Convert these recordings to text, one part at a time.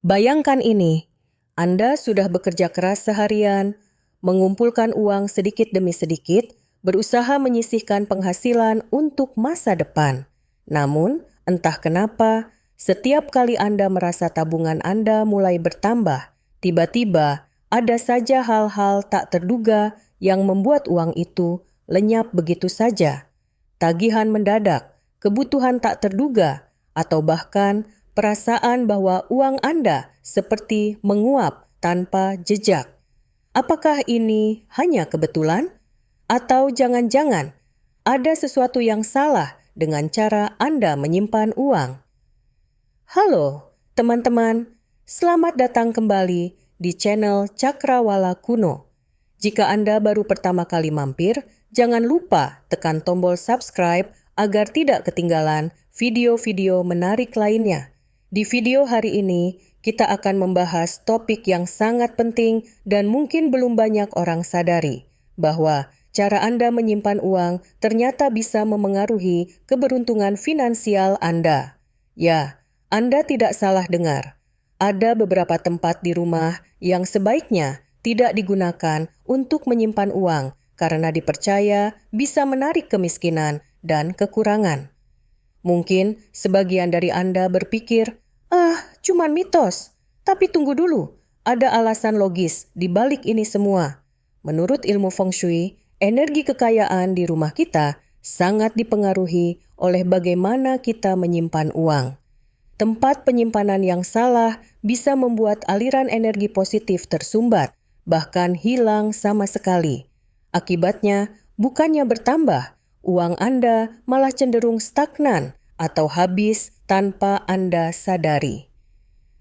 Bayangkan ini, Anda sudah bekerja keras seharian, mengumpulkan uang sedikit demi sedikit, berusaha menyisihkan penghasilan untuk masa depan. Namun, entah kenapa, setiap kali Anda merasa tabungan Anda mulai bertambah, tiba-tiba ada saja hal-hal tak terduga yang membuat uang itu lenyap begitu saja. Tagihan mendadak, kebutuhan tak terduga, atau bahkan perasaan bahwa uang Anda seperti menguap tanpa jejak. Apakah ini hanya kebetulan? Atau jangan-jangan ada sesuatu yang salah dengan cara Anda menyimpan uang? Halo, teman-teman. Selamat datang kembali di channel Cakrawala Kuno. Jika Anda baru pertama kali mampir, jangan lupa tekan tombol subscribe agar tidak ketinggalan video-video menarik lainnya. Di video hari ini, kita akan membahas topik yang sangat penting dan mungkin belum banyak orang sadari, bahwa cara Anda menyimpan uang ternyata bisa memengaruhi keberuntungan finansial Anda. Ya, Anda tidak salah dengar. Ada beberapa tempat di rumah yang sebaiknya tidak digunakan untuk menyimpan uang karena dipercaya bisa menarik kemiskinan dan kekurangan. Mungkin sebagian dari Anda berpikir, cuman mitos. Tapi tunggu dulu, ada alasan logis di balik ini semua. Menurut ilmu Feng Shui, energi kekayaan di rumah kita sangat dipengaruhi oleh bagaimana kita menyimpan uang. Tempat penyimpanan yang salah bisa membuat aliran energi positif tersumbat, bahkan hilang sama sekali. Akibatnya, bukannya bertambah, uang Anda malah cenderung stagnan atau habis tanpa Anda sadari.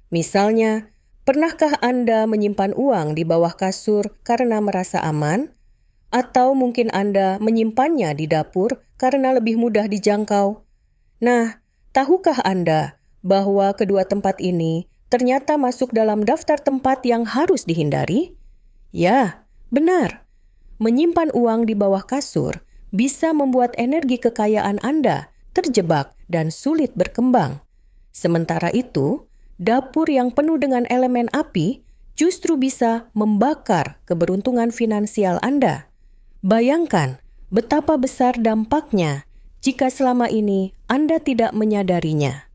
Misalnya, pernahkah Anda menyimpan uang di bawah kasur karena merasa aman? Atau mungkin Anda menyimpannya di dapur karena lebih mudah dijangkau? Nah, tahukah Anda bahwa kedua tempat ini ternyata masuk dalam daftar tempat yang harus dihindari? Ya, benar. Menyimpan uang di bawah kasur bisa membuat energi kekayaan Anda terjebak dan sulit berkembang. Sementara itu, dapur yang penuh dengan elemen api justru bisa membakar keberuntungan finansial Anda. Bayangkan betapa besar dampaknya jika selama ini Anda tidak menyadarinya.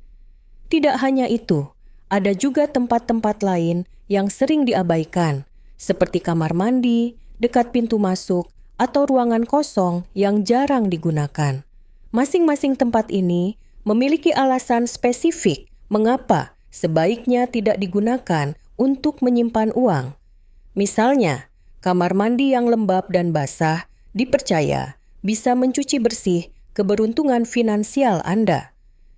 Tidak hanya itu, ada juga tempat-tempat lain yang sering diabaikan, seperti kamar mandi, dekat pintu masuk, atau ruangan kosong yang jarang digunakan. Masing-masing tempat ini memiliki alasan spesifik mengapa sebaiknya tidak digunakan untuk menyimpan uang. Misalnya, kamar mandi yang lembab dan basah dipercaya bisa mencuci bersih keberuntungan finansial Anda.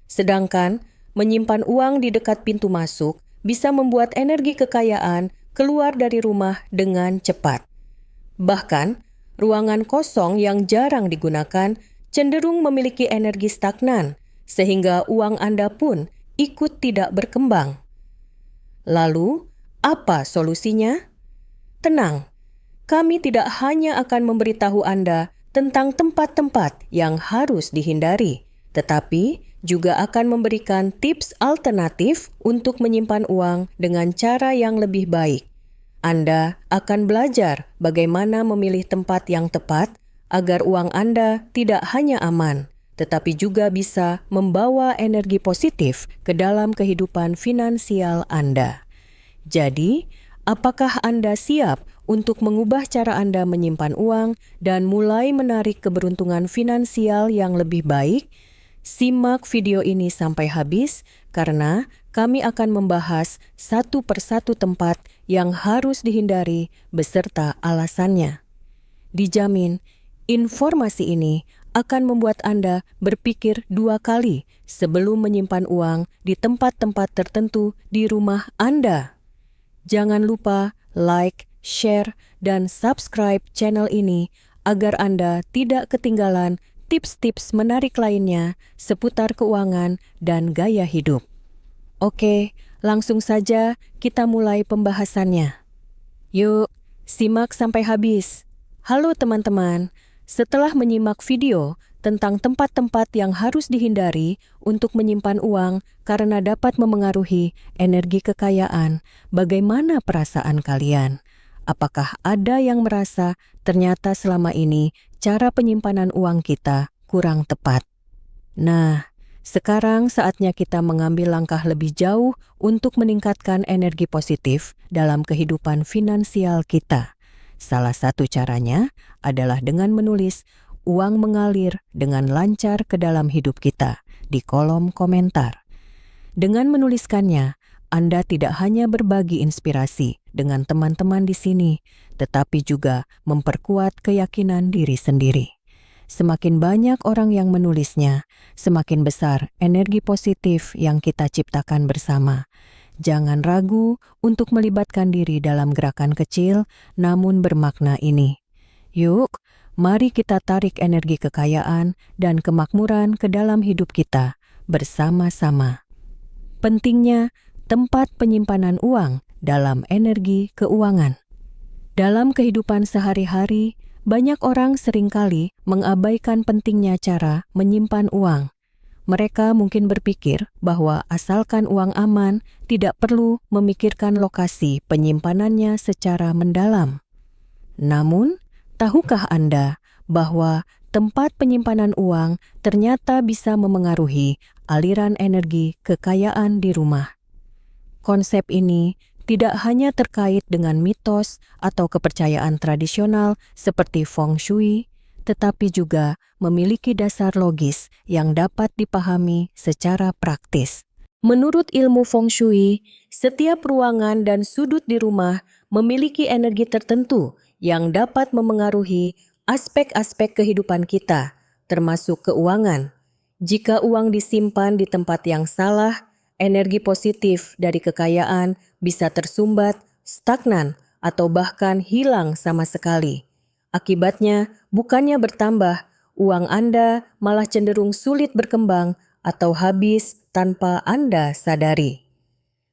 Sedangkan, menyimpan uang di dekat pintu masuk bisa membuat energi kekayaan keluar dari rumah dengan cepat. Bahkan, ruangan kosong yang jarang digunakan cenderung memiliki energi stagnan, sehingga uang Anda pun ikut tidak berkembang. Lalu, apa solusinya? Tenang, kami tidak hanya akan memberitahu Anda tentang tempat-tempat yang harus dihindari, tetapi juga akan memberikan tips alternatif untuk menyimpan uang dengan cara yang lebih baik. Anda akan belajar bagaimana memilih tempat yang tepat agar uang Anda tidak hanya aman, tetapi juga bisa membawa energi positif ke dalam kehidupan finansial Anda. Jadi, apakah Anda siap untuk mengubah cara Anda menyimpan uang dan mulai menarik keberuntungan finansial yang lebih baik? Simak video ini sampai habis karena kami akan membahas satu persatu tempat yang harus dihindari beserta alasannya. Dijamin, informasi ini akan membuat Anda berpikir 2 kali sebelum menyimpan uang di tempat-tempat tertentu di rumah Anda. Jangan lupa like, share, dan subscribe channel ini agar Anda tidak ketinggalan tips-tips menarik lainnya seputar keuangan dan gaya hidup. Oke, langsung saja kita mulai pembahasannya. Yuk, simak sampai habis. Halo teman-teman, setelah menyimak video tentang tempat-tempat yang harus dihindari untuk menyimpan uang karena dapat memengaruhi energi kekayaan. Bagaimana perasaan kalian? Apakah ada yang merasa ternyata selama ini cara penyimpanan uang kita kurang tepat? Nah, sekarang saatnya kita mengambil langkah lebih jauh untuk meningkatkan energi positif dalam kehidupan finansial kita. Salah satu caranya adalah dengan menulis uang mengalir dengan lancar ke dalam hidup kita di kolom komentar. Dengan menuliskannya, Anda tidak hanya berbagi inspirasi dengan teman-teman di sini, tetapi juga memperkuat keyakinan diri sendiri. Semakin banyak orang yang menulisnya, semakin besar energi positif yang kita ciptakan bersama. Jangan ragu untuk melibatkan diri dalam gerakan kecil namun bermakna ini. Yuk, mari kita tarik energi kekayaan dan kemakmuran ke dalam hidup kita bersama-sama. Pentingnya tempat penyimpanan uang dalam energi keuangan. Dalam kehidupan sehari-hari, banyak orang seringkali mengabaikan pentingnya cara menyimpan uang. Mereka mungkin berpikir bahwa asalkan uang aman, tidak perlu memikirkan lokasi penyimpanannya secara mendalam. Namun, tahukah Anda bahwa tempat penyimpanan uang ternyata bisa memengaruhi aliran energi kekayaan di rumah? Konsep ini tidak hanya terkait dengan mitos atau kepercayaan tradisional seperti feng shui, tetapi juga memiliki dasar logis yang dapat dipahami secara praktis. Menurut ilmu feng shui, setiap ruangan dan sudut di rumah memiliki energi tertentu yang dapat memengaruhi aspek-aspek kehidupan kita, termasuk keuangan. Jika uang disimpan di tempat yang salah, energi positif dari kekayaan bisa tersumbat, stagnan, atau bahkan hilang sama sekali. Akibatnya, bukannya bertambah, uang Anda malah cenderung sulit berkembang atau habis tanpa Anda sadari.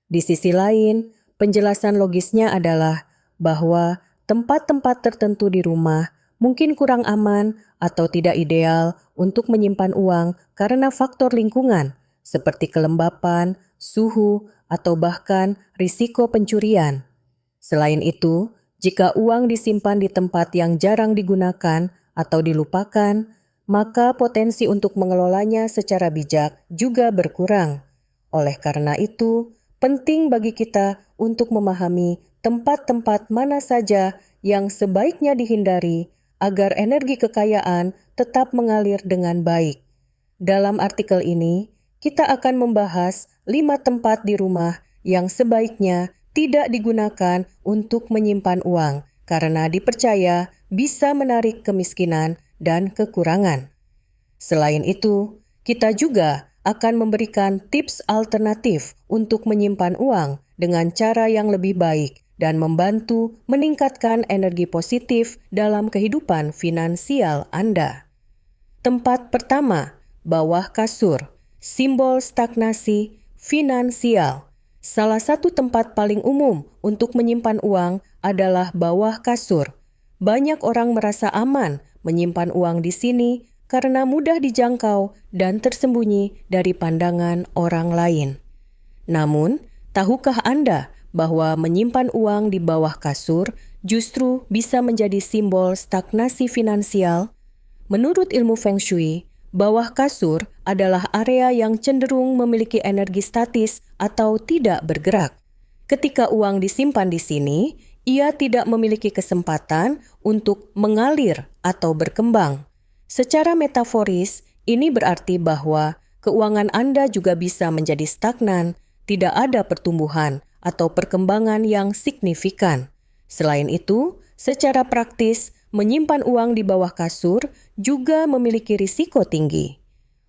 Di sisi lain, penjelasan logisnya adalah bahwa tempat-tempat tertentu di rumah mungkin kurang aman atau tidak ideal untuk menyimpan uang karena faktor lingkungan, seperti kelembapan, suhu, atau bahkan risiko pencurian. Selain itu, jika uang disimpan di tempat yang jarang digunakan atau dilupakan, maka potensi untuk mengelolanya secara bijak juga berkurang. Oleh karena itu, penting bagi kita untuk memahami tempat-tempat mana saja yang sebaiknya dihindari agar energi kekayaan tetap mengalir dengan baik. Dalam artikel ini, kita akan membahas 5 tempat di rumah yang sebaiknya tidak digunakan untuk menyimpan uang karena dipercaya bisa menarik kemiskinan dan kekurangan. Selain itu, kita juga akan memberikan tips alternatif untuk menyimpan uang dengan cara yang lebih baik dan membantu meningkatkan energi positif dalam kehidupan finansial Anda. Tempat pertama, bawah kasur, simbol stagnasi finansial. Salah satu tempat paling umum untuk menyimpan uang adalah bawah kasur. Banyak orang merasa aman menyimpan uang di sini karena mudah dijangkau dan tersembunyi dari pandangan orang lain. Namun, tahukah Anda bahwa menyimpan uang di bawah kasur justru bisa menjadi simbol stagnasi finansial? Menurut ilmu Feng Shui, bawah kasur adalah area yang cenderung memiliki energi statis atau tidak bergerak. Ketika uang disimpan di sini, ia tidak memiliki kesempatan untuk mengalir atau berkembang. Secara metaforis, ini berarti bahwa keuangan Anda juga bisa menjadi stagnan, tidak ada pertumbuhan atau perkembangan yang signifikan. Selain itu, secara praktis, menyimpan uang di bawah kasur juga memiliki risiko tinggi.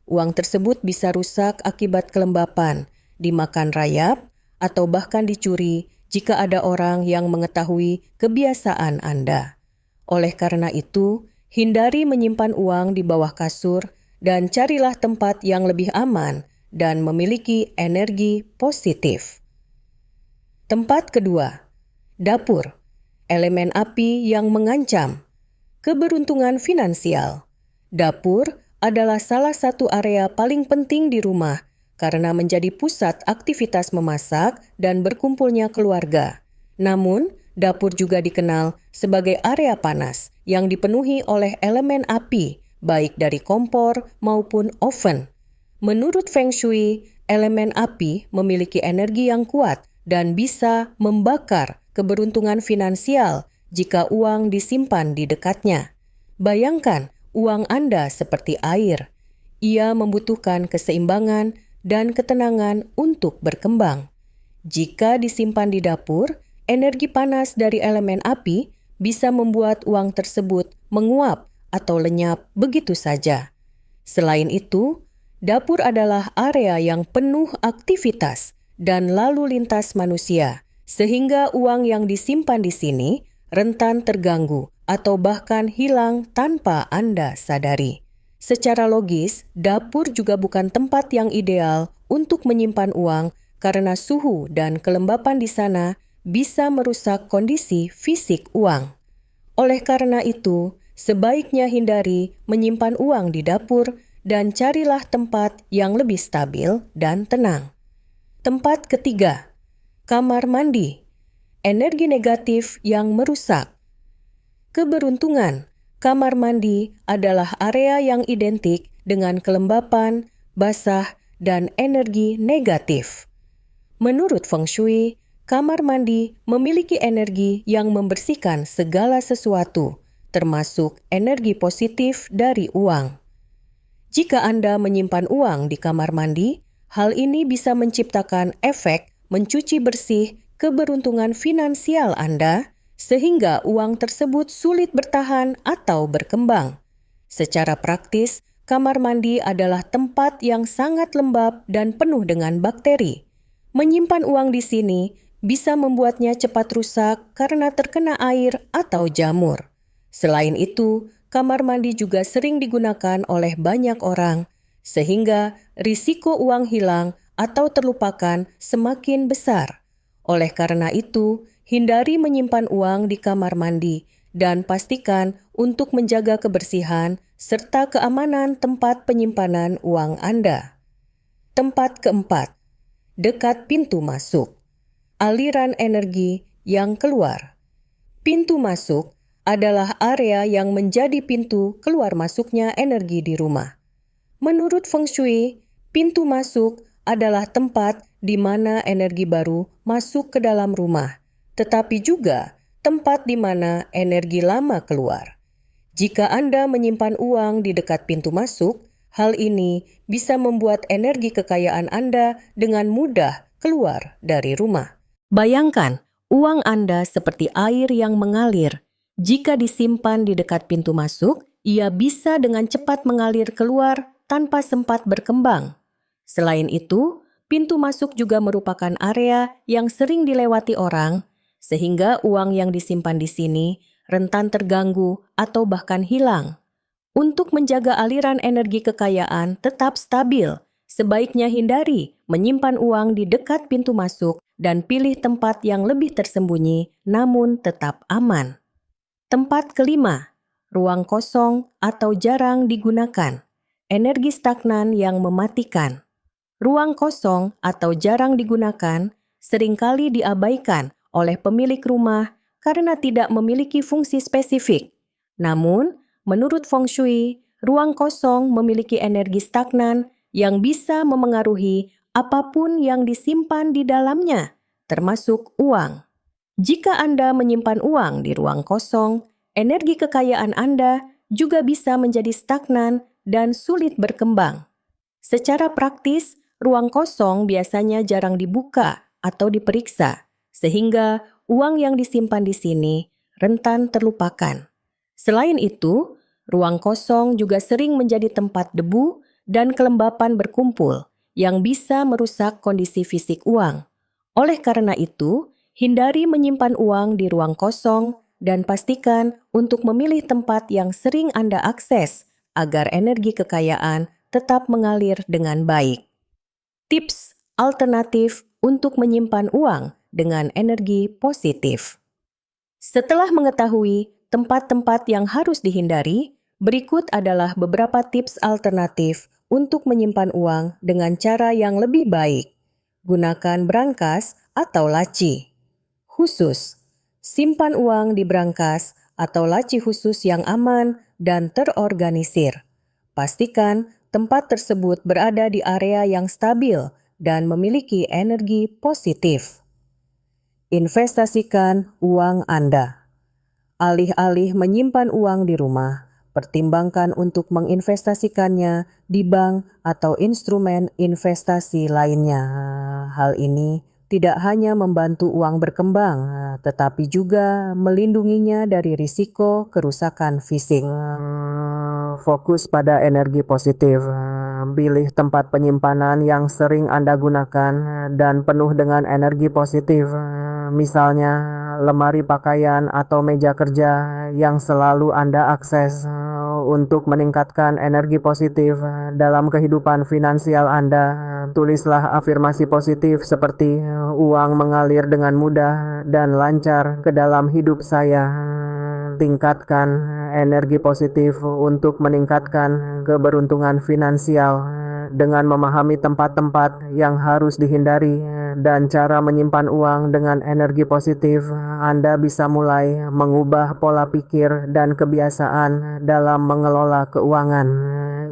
Uang tersebut bisa rusak akibat kelembapan, dimakan rayap, atau bahkan dicuri jika ada orang yang mengetahui kebiasaan Anda. Oleh karena itu, hindari menyimpan uang di bawah kasur dan carilah tempat yang lebih aman dan memiliki energi positif. Tempat kedua, dapur, elemen api yang mengancam. Keberuntungan finansial. Dapur adalah salah satu area paling penting di rumah karena menjadi pusat aktivitas memasak dan berkumpulnya keluarga. Namun, dapur juga dikenal sebagai area panas yang dipenuhi oleh elemen api, baik dari kompor maupun oven. Menurut Feng Shui, elemen api memiliki energi yang kuat dan bisa membakar keberuntungan finansial jika uang disimpan di dekatnya. Bayangkan, uang Anda seperti air. Ia membutuhkan keseimbangan dan ketenangan untuk berkembang. Jika disimpan di dapur, energi panas dari elemen api bisa membuat uang tersebut menguap atau lenyap begitu saja. Selain itu, dapur adalah area yang penuh aktivitas dan lalu lintas manusia, sehingga uang yang disimpan di sini rentan terganggu atau bahkan hilang tanpa Anda sadari. Secara logis, dapur juga bukan tempat yang ideal untuk menyimpan uang karena suhu dan kelembapan di sana bisa merusak kondisi fisik uang. Oleh karena itu, sebaiknya hindari menyimpan uang di dapur dan carilah tempat yang lebih stabil dan tenang. Tempat ketiga, kamar mandi. Energi negatif yang merusak. Keberuntungan. Kamar mandi adalah area yang identik dengan kelembapan, basah, dan energi negatif. Menurut Feng Shui, kamar mandi memiliki energi yang membersihkan segala sesuatu, termasuk energi positif dari uang. Jika Anda menyimpan uang di kamar mandi, hal ini bisa menciptakan efek mencuci bersih keberuntungan finansial Anda, sehingga uang tersebut sulit bertahan atau berkembang. Secara praktis, kamar mandi adalah tempat yang sangat lembab dan penuh dengan bakteri. Menyimpan uang di sini bisa membuatnya cepat rusak karena terkena air atau jamur. Selain itu, kamar mandi juga sering digunakan oleh banyak orang, sehingga risiko uang hilang atau terlupakan semakin besar. Oleh karena itu, hindari menyimpan uang di kamar mandi dan pastikan untuk menjaga kebersihan serta keamanan tempat penyimpanan uang Anda. Tempat keempat, dekat pintu masuk. Aliran energi yang keluar. Pintu masuk adalah area yang menjadi pintu keluar masuknya energi di rumah. Menurut Feng Shui, pintu masuk adalah tempat di mana energi baru masuk ke dalam rumah, tetapi juga tempat di mana energi lama keluar. Jika Anda menyimpan uang di dekat pintu masuk, hal ini bisa membuat energi kekayaan Anda dengan mudah keluar dari rumah. Bayangkan, uang Anda seperti air yang mengalir. Jika disimpan di dekat pintu masuk, ia bisa dengan cepat mengalir keluar tanpa sempat berkembang. Selain itu, pintu masuk juga merupakan area yang sering dilewati orang, sehingga uang yang disimpan di sini rentan terganggu atau bahkan hilang. Untuk menjaga aliran energi kekayaan tetap stabil, sebaiknya hindari menyimpan uang di dekat pintu masuk dan pilih tempat yang lebih tersembunyi namun tetap aman. Tempat kelima, ruang kosong atau jarang digunakan. Energi stagnan yang mematikan. Ruang kosong atau jarang digunakan seringkali diabaikan oleh pemilik rumah karena tidak memiliki fungsi spesifik. Namun, menurut Feng Shui, ruang kosong memiliki energi stagnan yang bisa memengaruhi apapun yang disimpan di dalamnya, termasuk uang. Jika Anda menyimpan uang di ruang kosong, energi kekayaan Anda juga bisa menjadi stagnan dan sulit berkembang. Secara praktis, ruang kosong biasanya jarang dibuka atau diperiksa, sehingga uang yang disimpan di sini rentan terlupakan. Selain itu, ruang kosong juga sering menjadi tempat debu dan kelembapan berkumpul yang bisa merusak kondisi fisik uang. Oleh karena itu, hindari menyimpan uang di ruang kosong dan pastikan untuk memilih tempat yang sering Anda akses agar energi kekayaan tetap mengalir dengan baik. Tips alternatif untuk menyimpan uang dengan energi positif. Setelah mengetahui tempat-tempat yang harus dihindari, Berikut adalah beberapa tips alternatif untuk menyimpan uang dengan cara yang lebih baik. Gunakan brankas atau laci. Khusus, simpan uang di brankas atau laci khusus yang aman dan terorganisir. Pastikan tempat tersebut berada di area yang stabil dan memiliki energi positif. Investasikan uang Anda. Alih-alih menyimpan uang di rumah, pertimbangkan untuk menginvestasikannya di bank atau instrumen investasi lainnya. Hal ini tidak hanya membantu uang berkembang, tetapi juga melindunginya dari risiko kerusakan fisik. Fokus pada energi positif. Pilih tempat penyimpanan yang sering Anda gunakan dan penuh dengan energi positif. Misalnya, lemari pakaian atau meja kerja yang selalu Anda akses untuk meningkatkan energi positif dalam kehidupan finansial Anda. Tulislah afirmasi positif seperti uang mengalir dengan mudah dan lancar ke dalam hidup saya. Tingkatkan energi positif untuk meningkatkan keberuntungan finansial dengan memahami tempat-tempat yang harus dihindari dan cara menyimpan uang dengan energi positif. Anda bisa mulai mengubah pola pikir dan kebiasaan dalam mengelola keuangan.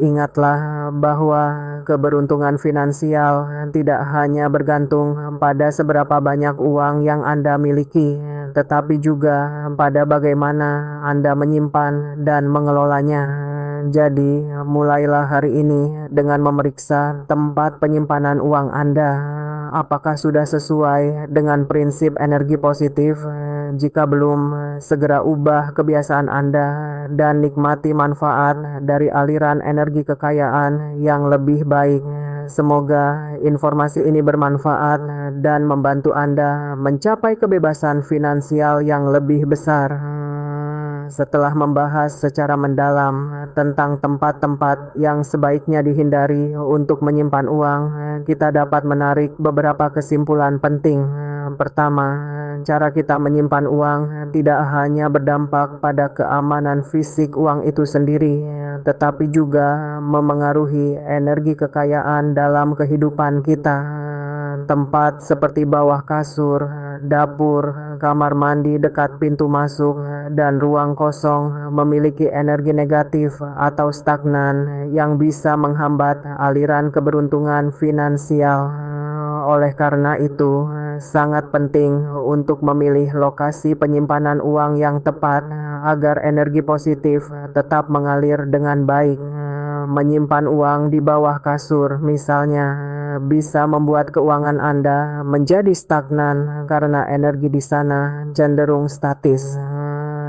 Ingatlah bahwa keberuntungan finansial tidak hanya bergantung pada seberapa banyak uang yang Anda miliki, tetapi juga pada bagaimana Anda menyimpan dan mengelolanya. Jadi, mulailah hari ini dengan memeriksa tempat penyimpanan uang Anda. Apakah sudah sesuai dengan prinsip energi positif? Jika belum, segera ubah kebiasaan Anda dan nikmati manfaat dari aliran energi kekayaan yang lebih baik. Semoga informasi ini bermanfaat dan membantu Anda mencapai kebebasan finansial yang lebih besar. Setelah membahas secara mendalam tentang tempat-tempat yang sebaiknya dihindari untuk menyimpan uang, kita dapat menarik beberapa kesimpulan penting. Pertama, cara kita menyimpan uang tidak hanya berdampak pada keamanan fisik uang itu sendiri, tetapi juga memengaruhi energi kekayaan dalam kehidupan kita. Tempat seperti bawah kasur, dapur, kamar mandi dekat pintu masuk, dan ruang kosong memiliki energi negatif atau stagnan yang bisa menghambat aliran keberuntungan finansial. Oleh karena itu, sangat penting untuk memilih lokasi penyimpanan uang yang tepat agar energi positif tetap mengalir dengan baik. Menyimpan uang di bawah kasur, misalnya, bisa membuat keuangan Anda menjadi stagnan karena energi di sana cenderung statis.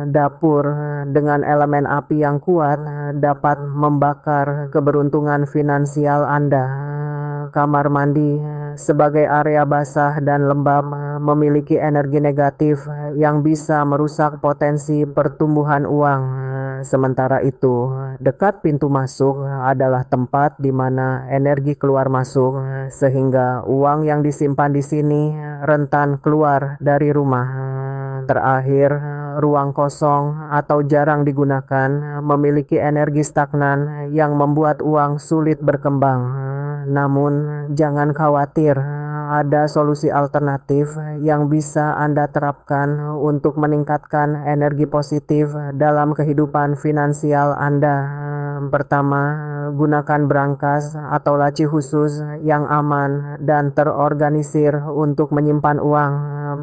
Dapur dengan elemen api yang kuat dapat membakar keberuntungan finansial Anda. Kamar mandi sebagai area basah dan lembab memiliki energi negatif yang bisa merusak potensi pertumbuhan uang. Sementara itu, dekat pintu masuk adalah tempat di mana energi keluar masuk, sehingga uang yang disimpan di sini rentan keluar dari rumah. Terakhir, ruang kosong atau jarang digunakan memiliki energi stagnan yang membuat uang sulit berkembang. Namun, jangan khawatir, ada solusi alternatif yang bisa Anda terapkan untuk meningkatkan energi positif dalam kehidupan finansial Anda. Pertama, gunakan brankas atau laci khusus yang aman dan terorganisir untuk menyimpan uang.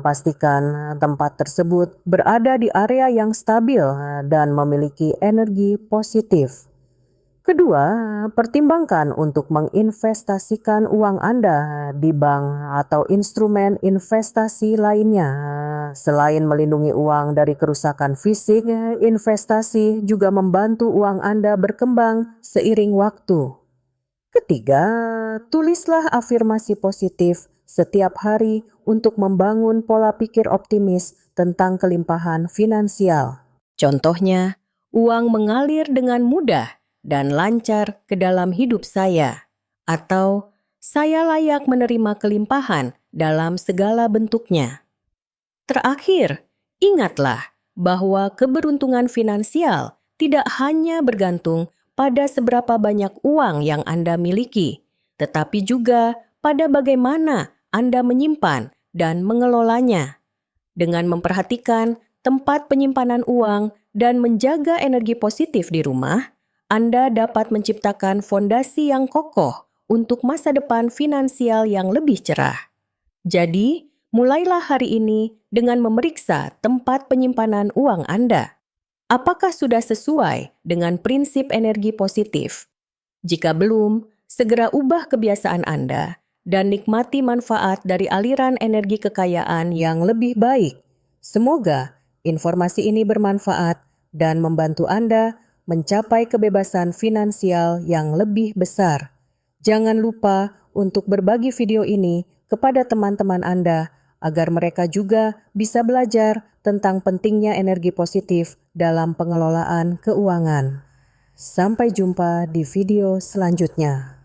Pastikan tempat tersebut berada di area yang stabil dan memiliki energi positif. Kedua, pertimbangkan untuk menginvestasikan uang Anda di bank atau instrumen investasi lainnya. Selain melindungi uang dari kerusakan fisik, investasi juga membantu uang Anda berkembang seiring waktu. Ketiga, tulislah afirmasi positif setiap hari untuk membangun pola pikir optimis tentang kelimpahan finansial. Contohnya, uang mengalir dengan mudah dan lancar ke dalam hidup saya, atau saya layak menerima kelimpahan dalam segala bentuknya. Terakhir, ingatlah bahwa keberuntungan finansial tidak hanya bergantung pada seberapa banyak uang yang Anda miliki, tetapi juga pada bagaimana Anda menyimpan dan mengelolanya. Dengan memperhatikan tempat penyimpanan uang dan menjaga energi positif di rumah, Anda dapat menciptakan fondasi yang kokoh untuk masa depan finansial yang lebih cerah. Jadi, mulailah hari ini dengan memeriksa tempat penyimpanan uang Anda. Apakah sudah sesuai dengan prinsip energi positif? Jika belum, segera ubah kebiasaan Anda dan nikmati manfaat dari aliran energi kekayaan yang lebih baik. Semoga informasi ini bermanfaat dan membantu Anda mencapai kebebasan finansial yang lebih besar. Jangan lupa untuk berbagi video ini kepada teman-teman Anda agar mereka juga bisa belajar tentang pentingnya energi positif dalam pengelolaan keuangan. Sampai jumpa di video selanjutnya.